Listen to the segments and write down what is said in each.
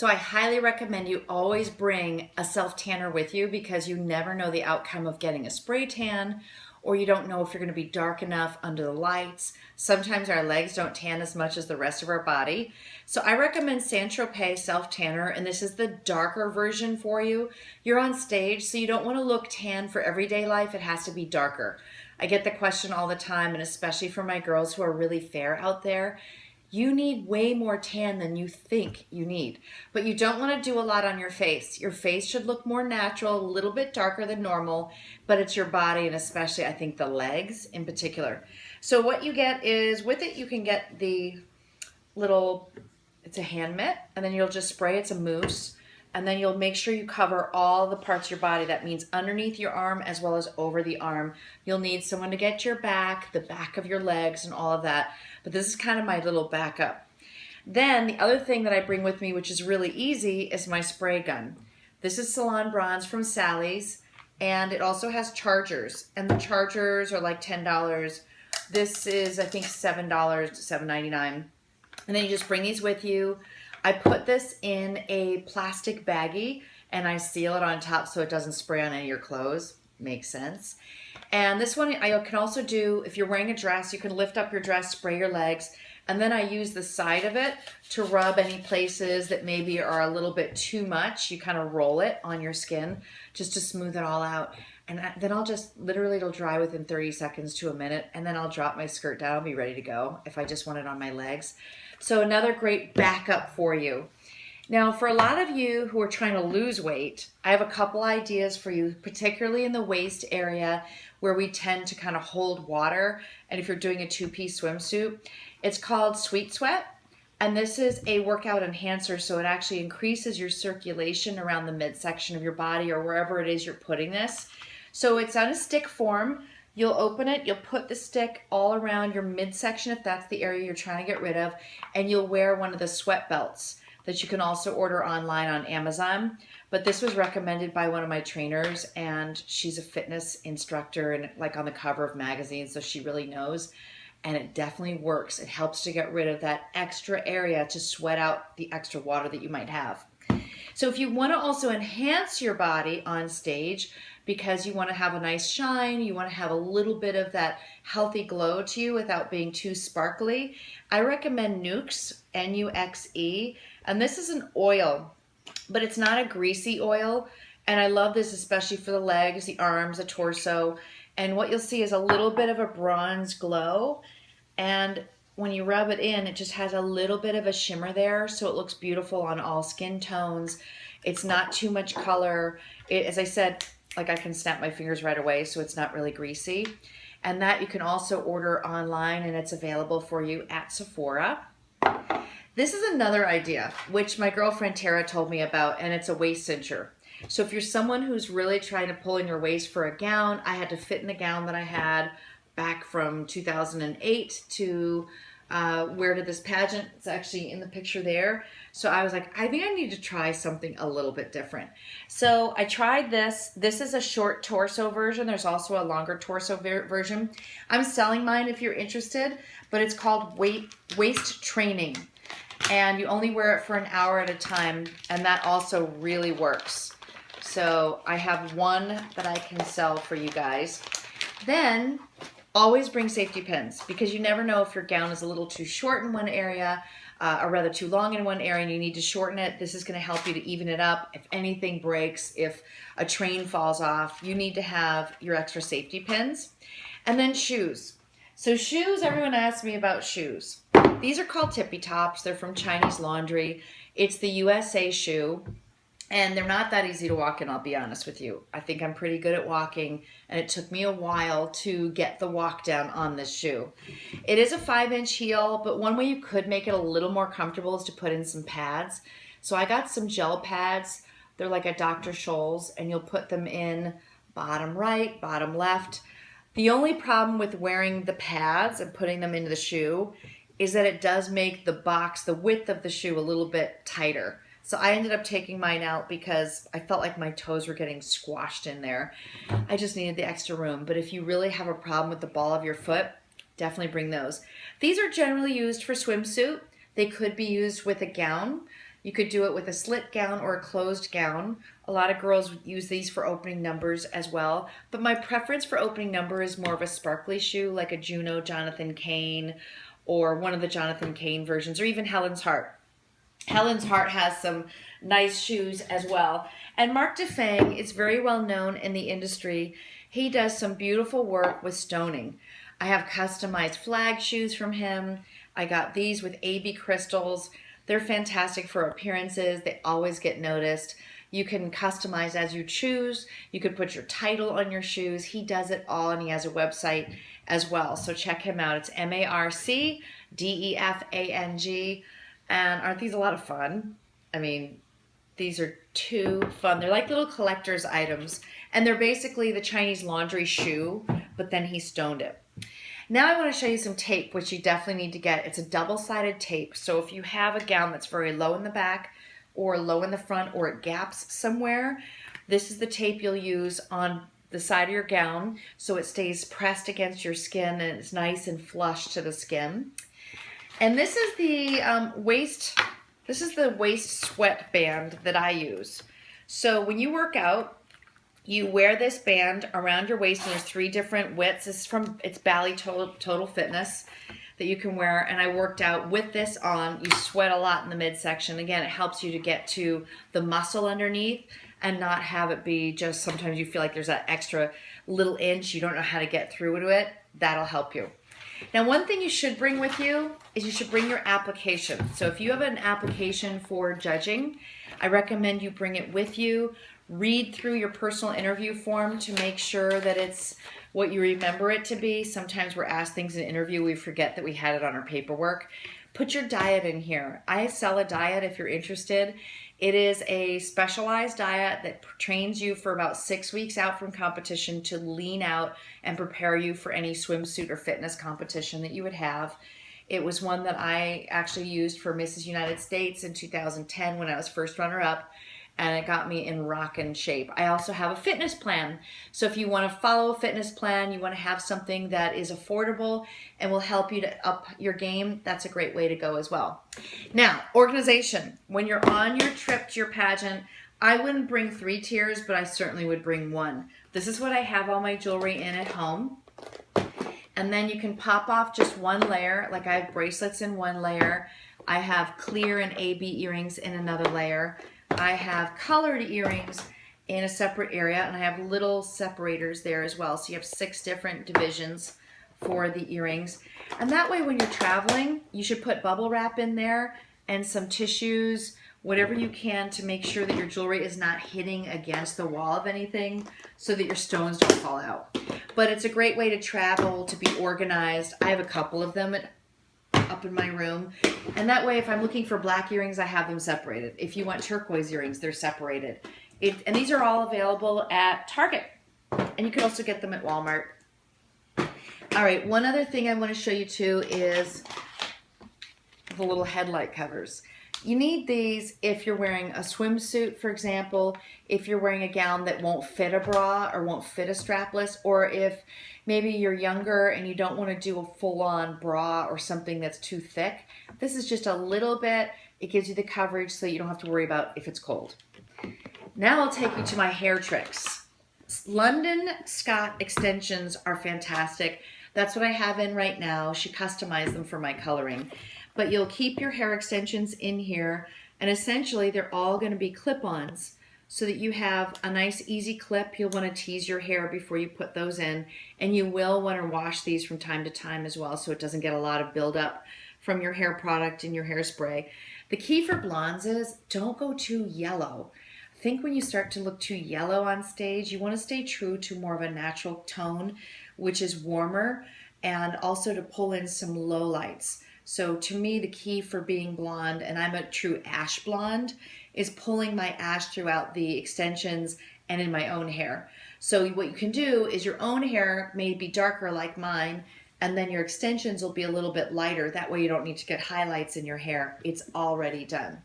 So I highly recommend you always bring a self tanner with you because you never know the outcome of getting a spray tan, or you don't know if you're going to be dark enough under the lights. Sometimes our legs don't tan as much as the rest of our body. So I recommend Saint-Tropez self tanner, and this is the darker version for you. You're on stage, so you don't want to look tan for everyday life. It has to be darker. I get the question all the time, and especially for my girls who are really fair out there. You need way more tan than you think you need. But you don't want to do a lot on your face. Your face should look more natural, a little bit darker than normal, but it's your body, and especially I think the legs in particular. So what you get is, with it you can get the little, it's a hand mitt, and then you'll just spray, it's a mousse, and then you'll make sure you cover all the parts of your body. That means underneath your arm as well as over the arm. You'll need someone to get your back, the back of your legs, and all of that. But this is kind of my little backup. Then the other thing that I bring with me, which is really easy, is my spray gun. This is Salon Bronze from Sally's, and it also has chargers. And the chargers are like $10. This is, I think, $7, $7.99. And then you just bring these with you. I put this in a plastic baggie and I seal it on top so it doesn't spray on any of your clothes. Makes sense. And this one I can also do, if you're wearing a dress, you can lift up your dress, spray your legs, and then I use the side of it to rub any places that maybe are a little bit too much. You kind of roll it on your skin just to smooth it all out. And then I'll just, literally it'll dry within 30 seconds to a minute, and then I'll drop my skirt down and be ready to go if I just want it on my legs. So another great backup for you. Now, for a lot of you who are trying to lose weight, I have a couple ideas for you, particularly in the waist area where we tend to kind of hold water. And if you're doing a two-piece swimsuit, it's called Sweet Sweat. And this is a workout enhancer, so it actually increases your circulation around the midsection of your body or wherever it is you're putting this. So it's on a stick form. You'll open it, you'll put the stick all around your midsection if that's the area you're trying to get rid of, and you'll wear one of the sweat belts that you can also order online on Amazon. But this was recommended by one of my trainers, and she's a fitness instructor and like on the cover of magazines, so she really knows. And it definitely works. It helps to get rid of that extra area to sweat out the extra water that you might have. So if you want to also enhance your body on stage because you want to have a nice shine, you want to have a little bit of that healthy glow to you without being too sparkly, I recommend Nuxe, N-U-X-E. And this is an oil, but it's not a greasy oil. And I love this especially for the legs, the arms, the torso. And what you'll see is a little bit of a bronze glow. And when you rub it in, it just has a little bit of a shimmer there, so it looks beautiful on all skin tones. It's not too much color. As I said, like I can snap my fingers right away, so it's not really greasy. And that you can also order online, and it's available for you at Sephora. This is another idea, which my girlfriend Tara told me about, and it's a waist cincher. So if you're someone who's really trying to pull in your waist for a gown, I had to fit in the gown that I had back from 2008 to wear to this pageant. It's actually in the picture there. So I was like, I think I need to try something a little bit different. So I tried this. This is a short torso version. There's also a longer torso version. I'm selling mine if you're interested, but it's called waist training. And you only wear it for an hour at a time, and that also really works. So I have one that I can sell for you guys. Then always bring safety pins, because you never know if your gown is a little too short in one area or rather too long in one area and you need to shorten it. This is going to help you to even it up. If anything breaks, if a train falls off, you need to have your extra safety pins. And then shoes. So shoes, everyone asks me about shoes. These are called tippy tops. They're from Chinese Laundry. It's the USA shoe. And they're not that easy to walk in, I'll be honest with you. I think I'm pretty good at walking, and it took me a while to get the walk down on this shoe. It is a 5-inch heel, but one way you could make it a little more comfortable is to put in some pads. So I got some gel pads. They're like a Dr. Scholl's, and you'll put them in bottom right, bottom left. The only problem with wearing the pads and putting them into the shoe is that it does make the box, the width of the shoe, a little bit tighter. So I ended up taking mine out because I felt like my toes were getting squashed in there. I just needed the extra room. But if you really have a problem with the ball of your foot, definitely bring those. These are generally used for swimsuit. They could be used with a gown. You could do it with a slit gown or a closed gown. A lot of girls use these for opening numbers as well. But my preference for opening number is more of a sparkly shoe, like a Juno Jonathan Cain or one of the Jonathan Cain versions, or even Helen's Heart. Helen's Heart has some nice shoes as well. And Mark Defang is very well known in the industry. He does some beautiful work with stoning. I have customized flag shoes from him. I got these with AB crystals. They're fantastic for appearances. They always get noticed. You can customize as you choose. You could put your title on your shoes. He does it all, and he has a website as well. So check him out. It's MarcDefang. And aren't these a lot of fun? I mean, these are too fun. They're like little collector's items. And they're basically the Chinese laundry shoe, but then he stoned it. Now I want to show you some tape, which you definitely need to get. It's a double-sided tape. So if you have a gown that's very low in the back or low in the front, or it gaps somewhere, this is the tape you'll use on the side of your gown so it stays pressed against your skin and it's nice and flush to the skin. And this is the waist sweatband that I use. So when you work out, you wear this band around your waist, and there's 3 different widths. It's Bally Total Fitness that you can wear. And I worked out with this on. You sweat a lot in the midsection. Again, it helps you to get to the muscle underneath and not have it be just sometimes you feel like there's that extra little inch. You don't know how to get through to it. That'll help you. Now, one thing you should bring with you is you should bring your application. So if you have an application for judging, I recommend you bring it with you. Read through your personal interview form to make sure that it's what you remember it to be. Sometimes we're asked things in an interview, we forget that we had it on our paperwork. Put your diet in here. I sell a diet if you're interested. It is a specialized diet that trains you for about 6 weeks out from competition to lean out and prepare you for any swimsuit or fitness competition that you would have. It was one that I actually used for Mrs. United States in 2010 when I was first runner-up, and it got me in rockin' shape. I also have a fitness plan. So if you want to follow a fitness plan, you want to have something that is affordable and will help you to up your game, that's a great way to go as well. Now, organization. When you're on your trip to your pageant, I wouldn't bring 3 tiers, but I certainly would bring 1. This is what I have all my jewelry in at home. And then you can pop off just 1 layer. Like I have bracelets in 1 layer. I have clear and AB earrings in another layer. I have colored earrings in a separate area, and I have little separators there as well. So you have 6 different divisions for the earrings. And that way when you're traveling, you should put bubble wrap in there and some tissues, whatever you can, to make sure that your jewelry is not hitting against the wall of anything so that your stones don't fall out. But it's a great way to travel, to be organized. I have a couple of them up in my room, and that way if I'm looking for black earrings, I have them separated. If you want turquoise earrings, they're separated. And these are all available at Target, and you can also get them at Walmart. All right, one other thing I want to show you too is the little headlight covers. You need these if you're wearing a swimsuit, for example, if you're wearing a gown that won't fit a bra or won't fit a strapless, or if maybe you're younger and you don't want to do a full-on bra or something that's too thick. This is just a little bit. It gives you the coverage so you don't have to worry about if it's cold. Now I'll take you to my hair tricks. London Scott extensions are fantastic. That's what I have in right now. She customized them for my coloring. But you'll keep your hair extensions in here, and essentially they're all going to be clip-ons so that you have a nice easy clip. You'll want to tease your hair before you put those in, and you will want to wash these from time to time as well so it doesn't get a lot of buildup from your hair product and your hairspray. The key for blondes is don't go too yellow. I think when you start to look too yellow on stage, you want to stay true to more of a natural tone, which is warmer, and also to pull in some low lights. So to me, the key for being blonde, and I'm a true ash blonde, is pulling my ash throughout the extensions and in my own hair. So what you can do is your own hair may be darker like mine, and then your extensions will be a little bit lighter. That way you don't need to get highlights in your hair. It's already done.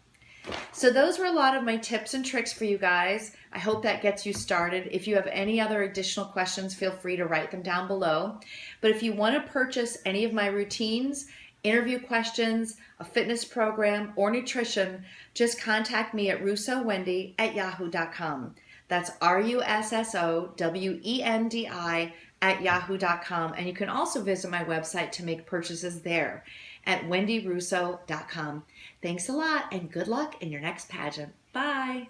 So those were a lot of my tips and tricks for you guys. I hope that gets you started. If you have any other additional questions, feel free to write them down below. But if you want to purchase any of my routines interview questions, a fitness program, or nutrition, just contact me at russowendi@yahoo.com. That's RUSSOWENDI@yahoo.com. And you can also visit my website to make purchases there at wendyrusso.com. Thanks a lot and good luck in your next pageant. Bye.